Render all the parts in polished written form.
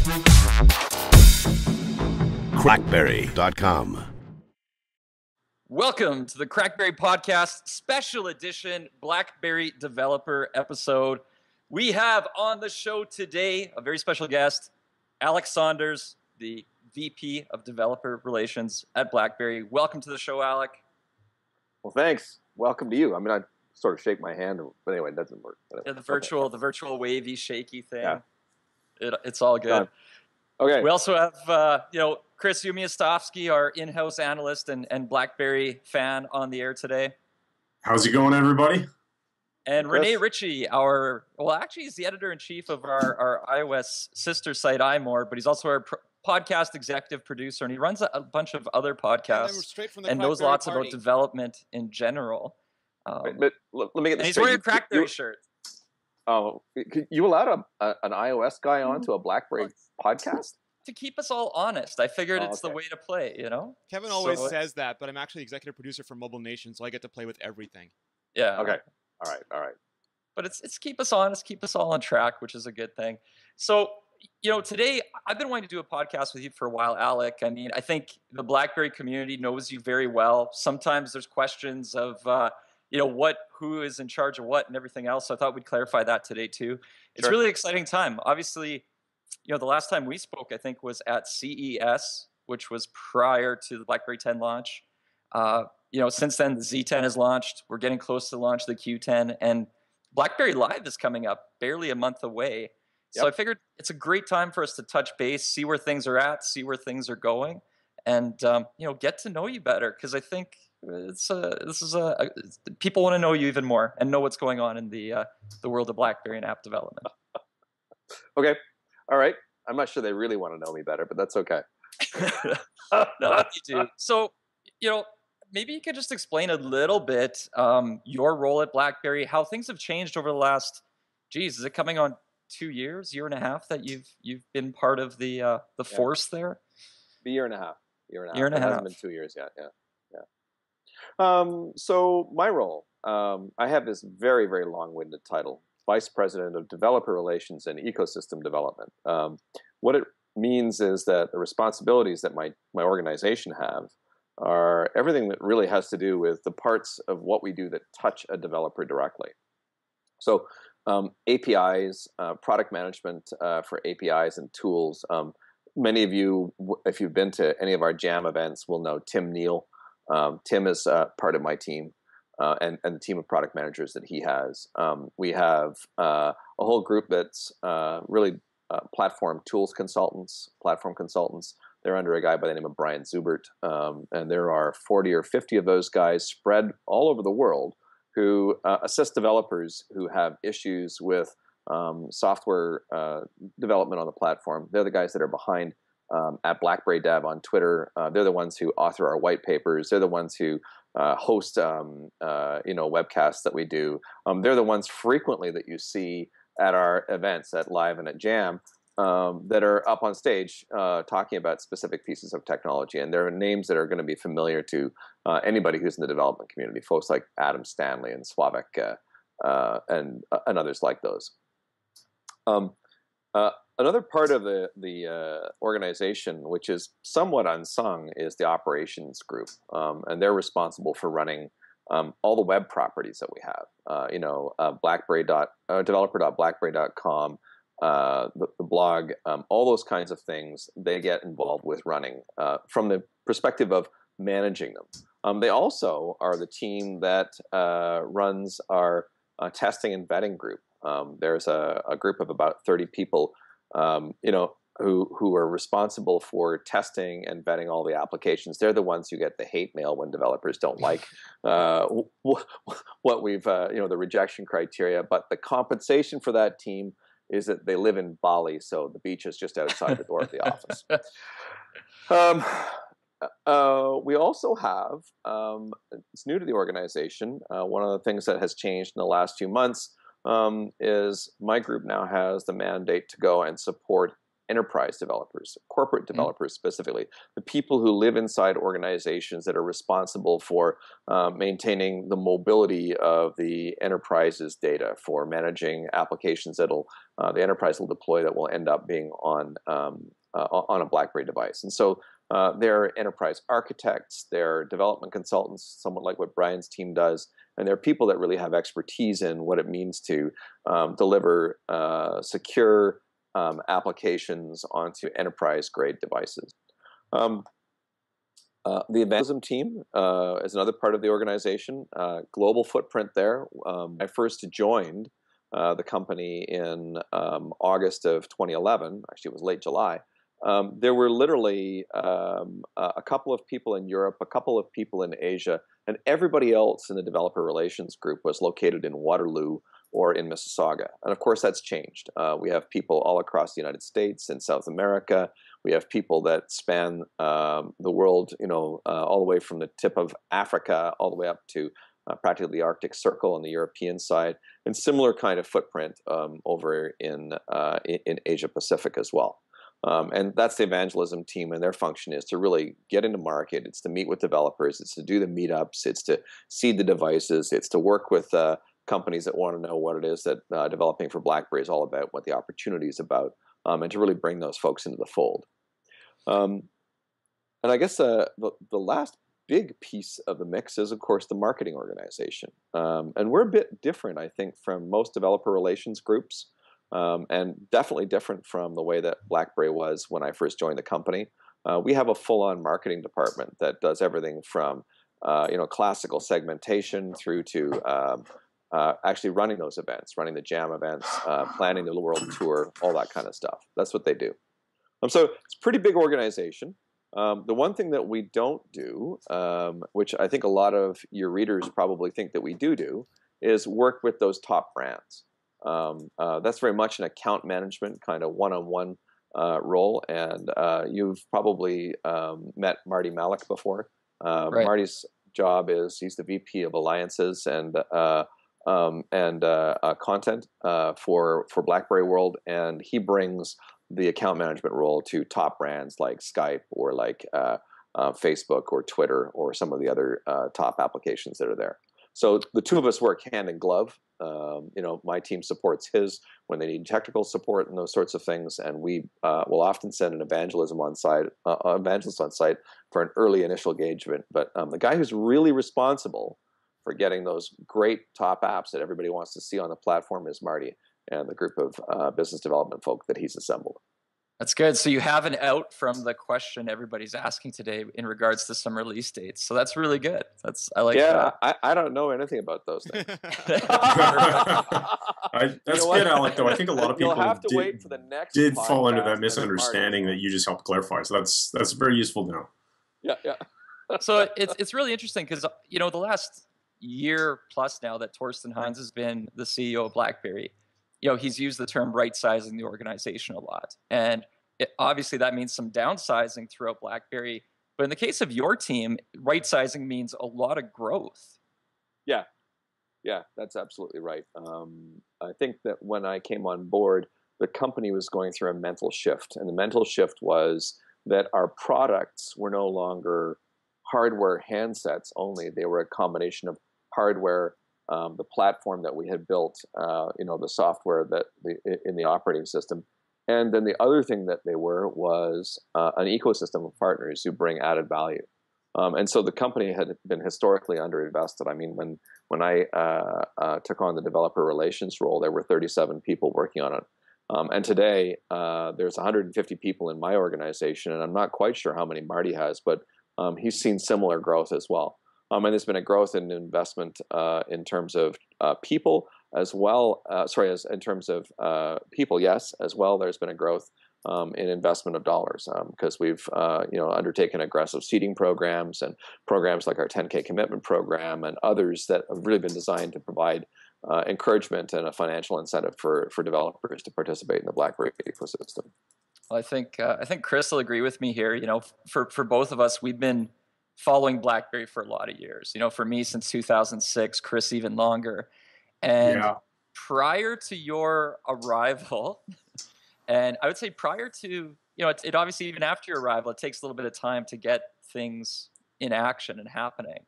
CrackBerry.com. Welcome to the CrackBerry Podcast Special Edition BlackBerry Developer episode. We have on the show today a very special guest, Alec Saunders, the VP of Developer Relations at BlackBerry. Welcome to the show, Alec. Well, thanks. Welcome to you. I mean, I sort of shake my hand, but anyway, it doesn't work. Yeah, the virtual wavy, shaky thing. Yeah. It's all good. Okay. We also have, Chris Umiastowski, our in-house analyst and BlackBerry fan on the air today. How's it going, everybody? And Renee Ritchie, he's the editor-in-chief of our iOS sister site, iMore, but he's also our podcast executive producer, and he runs a bunch of other podcasts and knows lots about development in general. But let me get this straight. He's wearing a CrackBerry shirt. Oh, you allowed an iOS guy onto a BlackBerry podcast? To keep us all honest. I figured it's the way to play, you know? Kevin always says that, but I'm actually executive producer for Mobile Nation, so I get to play with everything. Yeah. Okay. All right. But it's keep us honest, keep us all on track, which is a good thing. So, today I've been wanting to do a podcast with you for a while, Alec. I mean, I think the BlackBerry community knows you very well. Sometimes there's questions of who is in charge of what and everything else. So I thought we'd clarify that today too. It's really exciting time. Obviously, the last time we spoke, I think, was at CES, which was prior to the BlackBerry 10 launch. Since then, the Z10 has launched. We're getting close to the launch of the Q10, and BlackBerry Live is coming up, barely a month away. So I figured it's a great time for us to touch base, see where things are at, see where things are going, and get to know you better, because I think people want to know you even more and know what's going on in the world of BlackBerry and app development. Okay, all right. I'm not sure they really want to know me better, but that's okay. No, you do. So, maybe you could just explain a little bit your role at BlackBerry, how things have changed over the last, is it coming on 2 years, year and a half that you've been part of the force there? A year and a half. Year and a half. It hasn't been 2 years yet. Yeah. So my role, I have this very, very long-winded title, Vice President of Developer Relations and Ecosystem Development. What it means is that the responsibilities that my organization have are everything that really has to do with the parts of what we do that touch a developer directly. So APIs, product management for APIs and tools. Many of you, if you've been to any of our Jam events, will know Tim Neal. Tim is part of my team and the team of product managers that he has. We have a whole group that's really platform consultants. They're under a guy by the name of Brian Zubert, and there are 40 or 50 of those guys spread all over the world who assist developers who have issues with software development on the platform. They're the guys that are behind at BlackBerry Dev on Twitter. They're the ones who author our white papers. They're the ones who host webcasts that we do. They're the ones frequently that you see at our events at Live and at Jam that are up on stage talking about specific pieces of technology. And there are names that are going to be familiar to anybody who's in the development community, folks like Adam Stanley and Slavik and others like those. Another part of the organization, which is somewhat unsung, is the operations group, and they're responsible for running all the web properties that we have. developer.blackberry.com, the blog, all those kinds of things. They get involved with running from the perspective of managing them. They also are the team that runs our testing and vetting group. There's a group of about 30 people. Who are responsible for testing and vetting all the applications. They're the ones who get the hate mail when developers don't like what we've, the rejection criteria. But the compensation for that team is that they live in Bali, so the beach is just outside the door of the office. We also have, it's new to the organization, one of the things that has changed in the last few months is my group now has the mandate to go and support enterprise developers, corporate developers specifically, the people who live inside organizations that are responsible for maintaining the mobility of the enterprise's data, for managing applications that'll the enterprise will deploy that will end up being on a BlackBerry device. And so they're enterprise architects, they're development consultants, somewhat like what Brian's team does, and they're people that really have expertise in what it means to deliver secure applications onto enterprise-grade devices. The evangelism team is another part of the organization. Global footprint there. I first joined the company in August of 2011. Actually, it was late July. There were literally a couple of people in Europe, a couple of people in Asia, and everybody else in the developer relations group was located in Waterloo or in Mississauga. And of course, that's changed. We have people all across the United States and South America. We have people that span the world, all the way from the tip of Africa all the way up to practically the Arctic Circle on the European side, and similar kind of footprint over in Asia Pacific as well. And that's the evangelism team, and their function is to really get into market. It's to meet with developers. It's to do the meetups. It's to seed the devices. It's to work with companies that want to know what it is that developing for BlackBerry is all about, what the opportunity is about, and to really bring those folks into the fold. And I guess the last big piece of the mix is, of course, the marketing organization. And we're a bit different, I think, from most developer relations groups. And definitely different from the way that BlackBerry was when I first joined the company. We have a full-on marketing department that does everything from classical segmentation through to actually running those events, running the jam events, planning the world tour, all that kind of stuff. That's what they do. So it's a pretty big organization. The one thing that we don't do, which I think a lot of your readers probably think that we do, is work with those top brands. That's very much an account management kind of one-on-one role, and you've probably met Marty Malik before. Right. Marty's job is he's the VP of Alliances and content for BlackBerry World, and he brings the account management role to top brands like Skype or like Facebook or Twitter or some of the other top applications that are there. So the two of us work hand in glove. My team supports his when they need technical support and those sorts of things, and we will often send an evangelist on site for an early initial engagement. But the guy who's really responsible for getting those great top apps that everybody wants to see on the platform is Marty and the group of business development folk that he's assembled. That's good. So you have an out from the question everybody's asking today in regards to some release dates. So that's really good. I like that. I don't know anything about those things. That's good, Alec, though. I think a lot of people wait for the next did fall into that misunderstanding that you just helped clarify. So that's very useful to know. Yeah. So it's really interesting because, the last year plus now that Torsten Heinz has been the CEO of BlackBerry, he's used the term right-sizing the organization a lot. And obviously that means some downsizing throughout BlackBerry. But in the case of your team, right-sizing means a lot of growth. Yeah, that's absolutely right. I think that when I came on board, the company was going through a mental shift. And the mental shift was that our products were no longer hardware handsets only. They were a combination of hardware, the platform that we had built, the software in the operating system. And then the other thing that they were was an ecosystem of partners who bring added value. And so the company had been historically underinvested. I mean, when I took on the developer relations role, there were 37 people working on it. And today, there's 150 people in my organization, and I'm not quite sure how many Marty has, but he's seen similar growth as well. And there's been a growth in investment in terms of people as well. In terms of people, yes, as well. There's been a growth in investment of dollars because we've undertaken aggressive seeding programs and programs like our 10K commitment program and others that have really been designed to provide encouragement and a financial incentive for developers to participate in the BlackBerry ecosystem. Well, I think Chris will agree with me here. For both of us, we've been following BlackBerry for a lot of years. For me since 2006, Chris even longer. And prior to your arrival, And I would say prior to, it obviously, even after your arrival, it takes a little bit of time to get things in action and happening.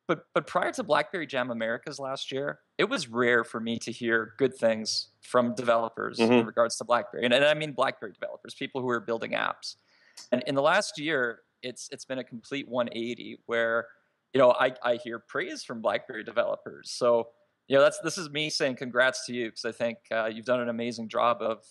But prior to BlackBerry Jam Americas last year, it was rare for me to hear good things from developers in regards to BlackBerry. And I mean BlackBerry developers, people who are building apps. And in the last year, it's been a complete 180 where, I hear praise from BlackBerry developers. So, this is me saying congrats to you, because I think you've done an amazing job of,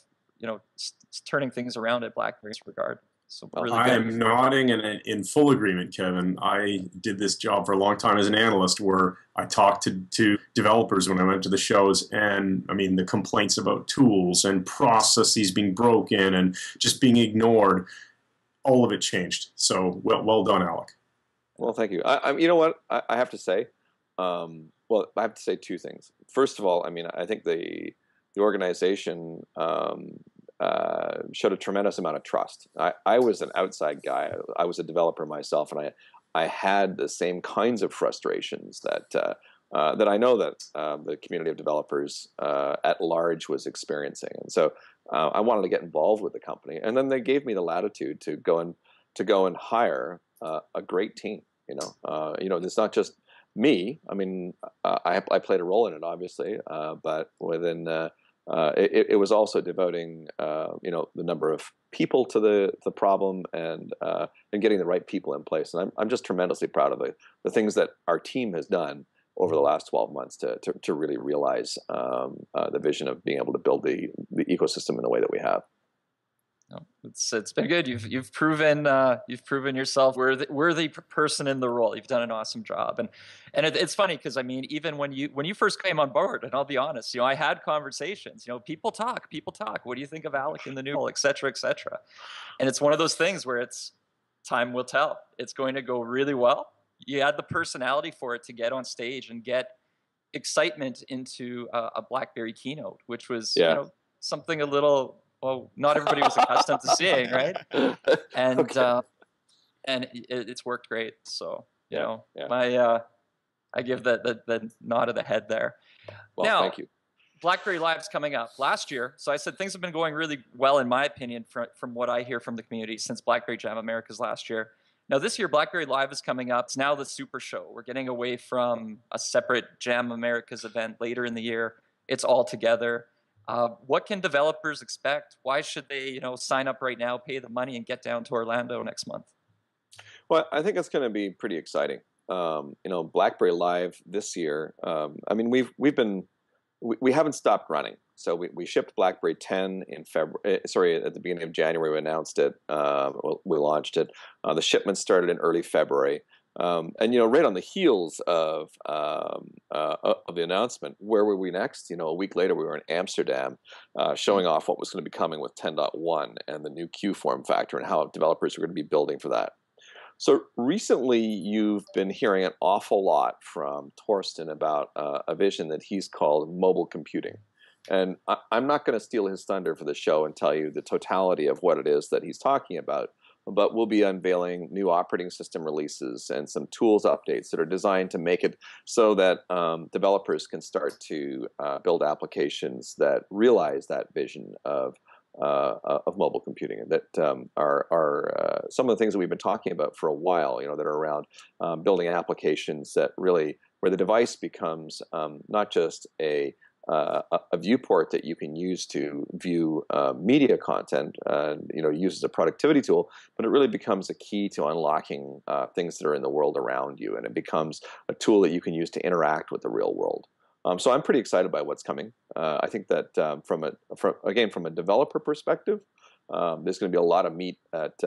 turning things around at BlackBerry's regard. So really I good. am nodding and in full agreement, Kevin. I did this job for a long time as an analyst, where I talked to developers when I went to the shows, and I mean the complaints about tools and processes being broken and just being ignored, all of it changed. So well done, Alec. Well, thank you. You know what I have to say? Well, I have to say two things. First of all, I mean, I think the organization showed a tremendous amount of trust. I was an outside guy. I was a developer myself, and I had the same kinds of frustrations that I know that the community of developers at large was experiencing. And so I wanted to get involved with the company, and then they gave me the latitude to go and hire a great team. It's not just me. I mean, I played a role in it, obviously, but within it was also devoting the number of people to the problem and getting the right people in place. And I'm just tremendously proud of the things that our team has done over the last 12 months to really realize the vision of being able to build the ecosystem in the way that we have. It's been good. You've proven yourself worthy person in the role. You've done an awesome job, and it's funny because I mean, even when you first came on board, and I'll be honest, I had conversations. People talk. What do you think of Alec in the new role, et cetera, et cetera? And it's one of those things where it's time will tell. It's going to go really well. You had the personality for it to get on stage and get excitement into a BlackBerry keynote, which was something a little. Well, not everybody was accustomed to seeing, right? And Okay. And it's worked great. So I give the nod of the head there. Well, now, thank you. BlackBerry Live's coming up. Last year, so I said things have been going really well, in my opinion, from what I hear from the community since BlackBerry Jam Americas last year. Now this year, BlackBerry Live is coming up. It's now the Super Show. We're getting away from a separate Jam Americas event later in the year. It's all together. What can developers expect? Why should they, sign up right now, pay the money, and get down to Orlando next month? Well, I think it's going to be pretty exciting. BlackBerry Live this year. I mean, we haven't stopped running. So we shipped BlackBerry 10 in February. Sorry, at the beginning of January we announced it. We launched it. The shipments started in early February. And right on the heels of the announcement, where were we next? A week later, we were in Amsterdam, showing off what was going to be coming with 10.1 and the new Q form factor and how developers are going to be building for that. So recently, you've been hearing an awful lot from Torsten about a vision that he's called mobile computing. And I'm not going to steal his thunder for the show and tell you the totality of what it is that he's talking about. But we'll be unveiling new operating system releases and some tools updates that are designed to make it so that developers can start to build applications that realize that vision of mobile computing, and that are some of the things that we've been talking about for a while. That are around building applications that really where the device becomes not just a viewport that you can use to view media content, use as a productivity tool, but it really becomes a key to unlocking things that are in the world around you, and it becomes a tool that you can use to interact with the real world. So I'm pretty excited by what's coming. I think that from a developer perspective, there's going to be a lot of meat at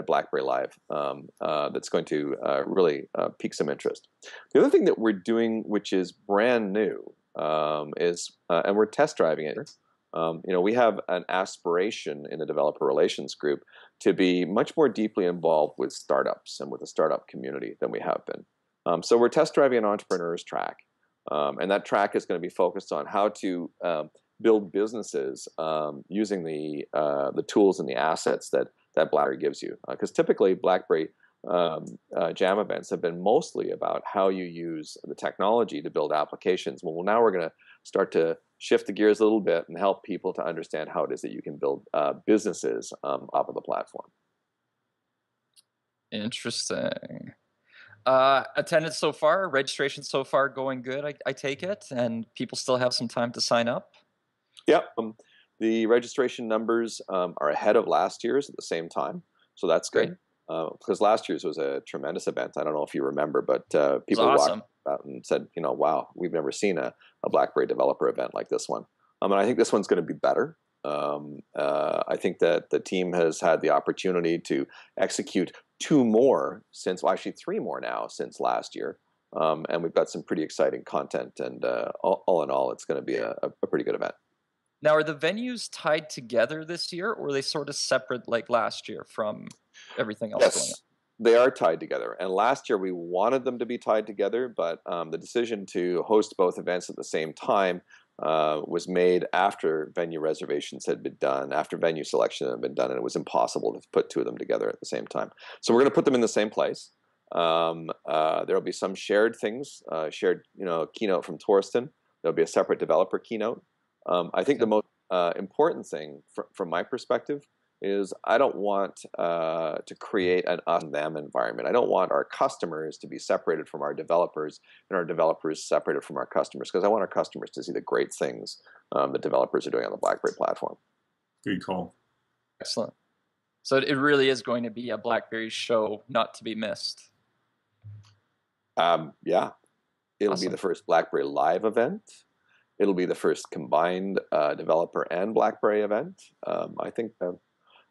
BlackBerry Live that's going to really pique some interest. The other thing that we're doing, which is brand new, and we're test driving it. We have an aspiration in the developer relations group to be much more deeply involved with startups and with the startup community than we have been. So we're test driving an entrepreneur's track, and that track is going to be focused on how to build businesses using the tools and the assets that BlackBerry gives you. Because typically BlackBerry Jam events have been mostly about how you use the technology to build applications. Well, now we're going to start to shift the gears a little bit and help people to understand how it is that you can build businesses off of the platform. Interesting. Attendance so far, registration so far going good, I take it, and people still have some time to sign up? Yep. The registration numbers are ahead of last year's at the same time, so that's good. Because last year's was a tremendous event. I don't know if you remember, but people walked out and said, wow, we've never seen a BlackBerry developer event like this one. And I think this one's going to be better. I think that the team has had the opportunity to execute 2 more actually 3 more now since last year. And we've got some pretty exciting content. And all in all, it's going to be a pretty good event. Now, are the venues tied together this year, or are they sort of separate like last year from everything else going on? They are tied together. And last year we wanted them to be tied together, but the decision to host both events at the same time was made after venue reservations had been done, after venue selection had been done, and it was impossible to put 2 of them together at the same time. So we're going to put them in the same place. There will be some shared things, shared keynote from Torsten. There'll be a separate developer keynote. I think the most important thing from my perspective is I don't want to create an us and them environment. I don't want our customers to be separated from our developers and our developers separated from our customers, because I want our customers to see the great things that developers are doing on the BlackBerry platform. Good call. Excellent. So it really is going to be a BlackBerry show not to be missed. Yeah. It'll be the first BlackBerry Live event. It'll be the first combined developer and BlackBerry event. I think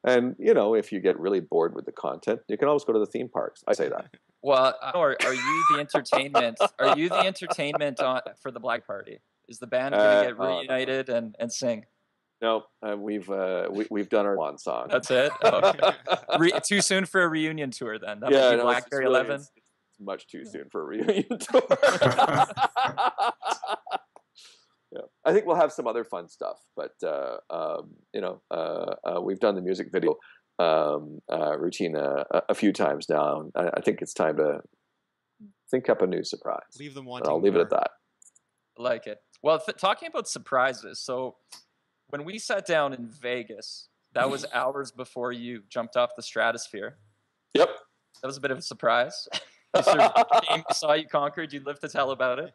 and if you get really bored with the content, you can always go to the theme parks. I say that. Well, are you the entertainment? Are you the entertainment for the Black Party? Is the band going to get reunited and sing? No, we've done our one song. That's it. Oh, okay. Too soon for a reunion tour then. That would be BlackBerry 11. It's much too soon for a reunion tour. Yeah, I think we'll have some other fun stuff, but we've done the music video routine a few times now. And I think it's time to think up a new surprise. Leave them wanting. I'll leave it at that. I like it. Well, talking about surprises, so when we sat down in Vegas, that was hours before you jumped off the stratosphere. Yep, that was a bit of a surprise. You saw you conquered. You live to tell about it.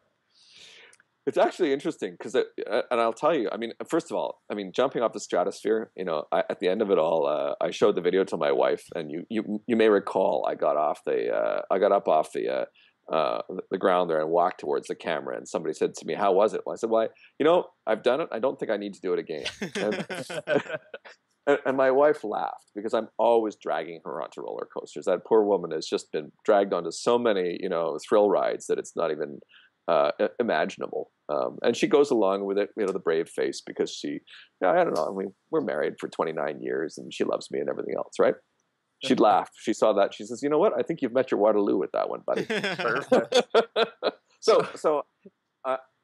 It's actually interesting because, and I'll tell you, first of all, jumping off the stratosphere, at the end of it all, I showed the video to my wife, and you may recall I got up off the ground there and walked towards the camera, and somebody said to me, "How was it?" Well, I said, "Well, I've done it. I don't think I need to do it again." And my wife laughed because I'm always dragging her onto roller coasters. That poor woman has just been dragged onto so many, thrill rides that it's not even imaginable. And she goes along with it, the brave face, because she, I don't know, we're married for 29 years and she loves me and everything else, right? She laughed. She saw that. She says, "You know what? I think you've met your Waterloo with that one, buddy." Perfect. So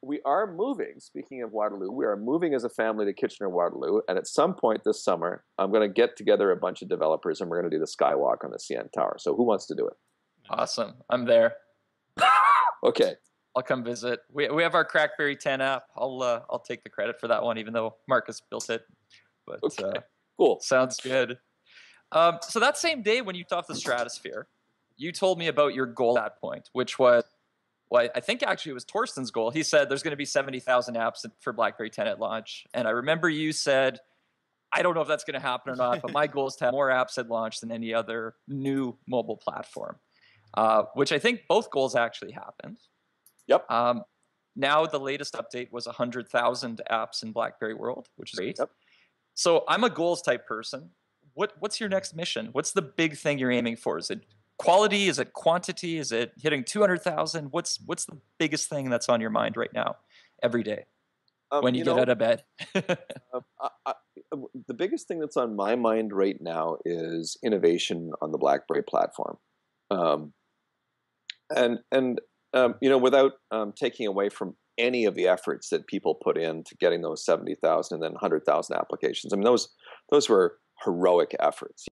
we are moving. Speaking of Waterloo, we are moving as a family to Kitchener-Waterloo. And at some point this summer, I'm going to get together a bunch of developers and we're going to do the Skywalk on the CN Tower. So who wants to do it? Awesome. I'm there. Okay. I'll come visit. We have our CrackBerry 10 app. I'll take the credit for that one, even though Marcus built it. But okay. Cool. Sounds good. So that same day when you topped the stratosphere, you told me about your goal at that point, which was, well, I think actually it was Torsten's goal. He said there's going to be 70,000 apps for BlackBerry 10 at launch. And I remember you said, I don't know if that's going to happen or not, but my goal is to have more apps at launch than any other new mobile platform, which I think both goals actually happened. Yep. Now the latest update was 100,000 apps in BlackBerry World, which is great. Yep. So I'm a goals type person. What's your next mission? What's the big thing you're aiming for? Is it quality? Is it quantity? Is it hitting 200,000? What's the biggest thing that's on your mind right now, every day, when you get out of bed? The biggest thing that's on my mind right now is innovation on the BlackBerry platform, without taking away from any of the efforts that people put into getting those 70,000 and then 100,000 applications. Those were heroic efforts.